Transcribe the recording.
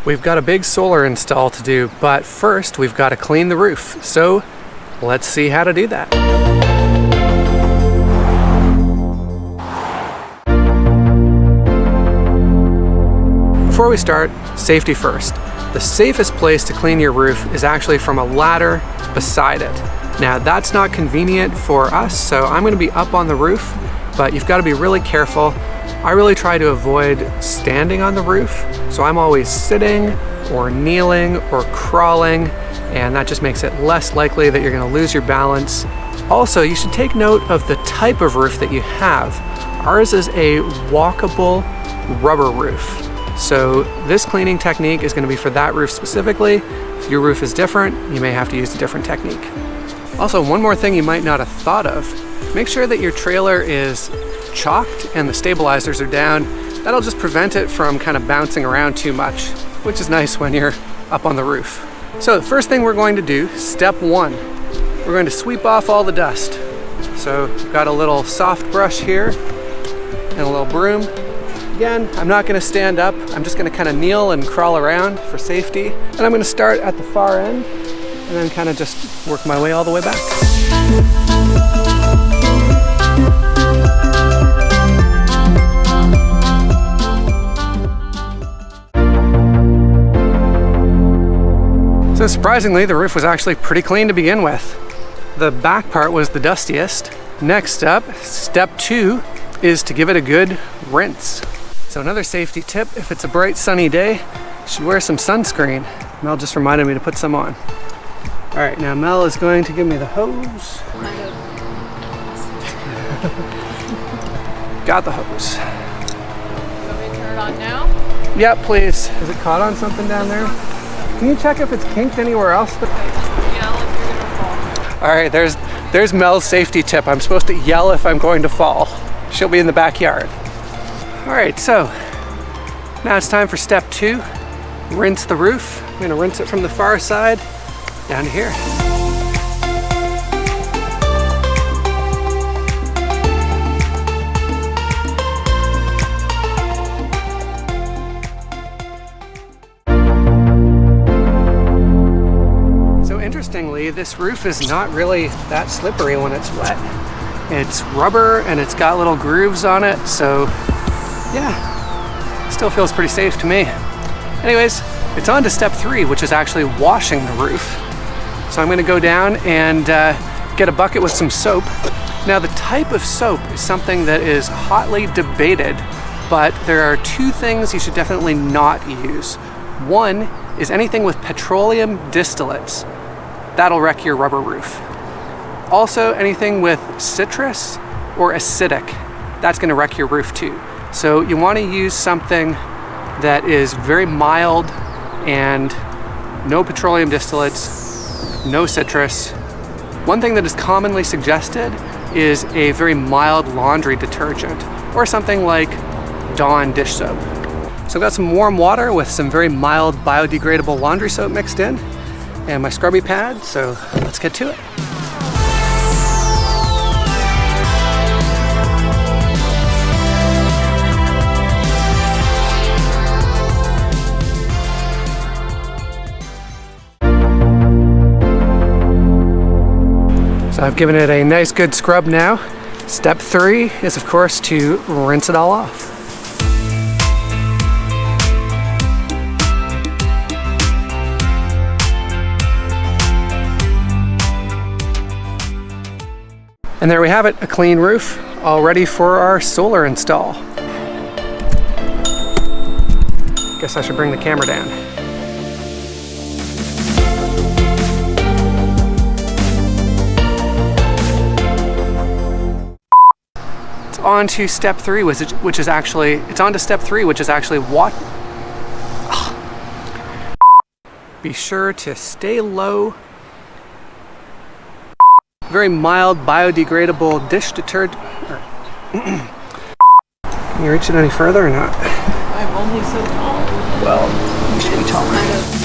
We've got a big solar install to do, but first we've got to clean the roof. So let's see how to do that. Before we start, safety first. The safest place to clean your roof is actually from a ladder beside it. Now that's not convenient for us, so I'm going to be up on the roof, but you've got to be really careful. I really try to avoid standing on the roof, so I'm always sitting or kneeling or crawling, and that just makes it less likely that you're going to lose your balance. Also, you should take note of the type of roof that you have. Ours is a walkable rubber roof. So this cleaning technique is going to be for that roof specifically. If your roof is different, you may have to use a different technique. Also, one more thing you might not have thought of. Make sure that your trailer is chalked and the stabilizers are down. That'll just prevent it from kind of bouncing around too much, which is nice when you're up on the roof. So the first thing we're going to do, step one, we're going to sweep off all the dust. So we've got a little soft brush here and a little broom. Again, I'm not going to stand up. I'm just going to kind of kneel and crawl around for safety. And I'm going to start at the far end and then kind of just work my way all the way back. So surprisingly, the roof was actually pretty clean to begin with. The back part was the dustiest. Next up, step two is to give it a good rinse. So another safety tip, if it's a bright sunny day, you should wear some sunscreen. Mel just reminded me to put some on. All right, now Mel is going to give me the hose. Got the hose. You want me to turn it on now? Yep, please. Is it caught on something down there? Can you check if it's kinked anywhere else? Okay, just yell if you're gonna fall. All right, there's Mel's safety tip. I'm supposed to yell if I'm going to fall. She'll be in the backyard. All right, so now it's time for step two. Rinse the roof. I'm gonna rinse it from the far side down to here. So interestingly, this roof is not really that slippery when it's wet. It's rubber and it's got little grooves on it, so yeah, still feels pretty safe to me. Anyways, it's on to step three, which is actually washing the roof. So I'm gonna go down and get a bucket with some soap. Now the type of soap is something that is hotly debated, but there are two things you should definitely not use. One is anything with petroleum distillates. That'll wreck your rubber roof. Also, anything with citrus or acidic, that's gonna wreck your roof too. So you wanna use something that is very mild and no petroleum distillates, no citrus. One thing that is commonly suggested is a very mild laundry detergent or something like Dawn dish soap. So I've got some warm water with some very mild biodegradable laundry soap mixed in and my scrubby pad, so let's get to it. So I've given it a nice good scrub now. Step three is of course to rinse it all off. And there we have it, a clean roof, all ready for our solar install. Guess I should bring the camera down. On to step three, which is actually what? Be sure to stay low. Very mild biodegradable dish detergent. Can you reach it any further or not? I'm only so tall. Well, you should be taller.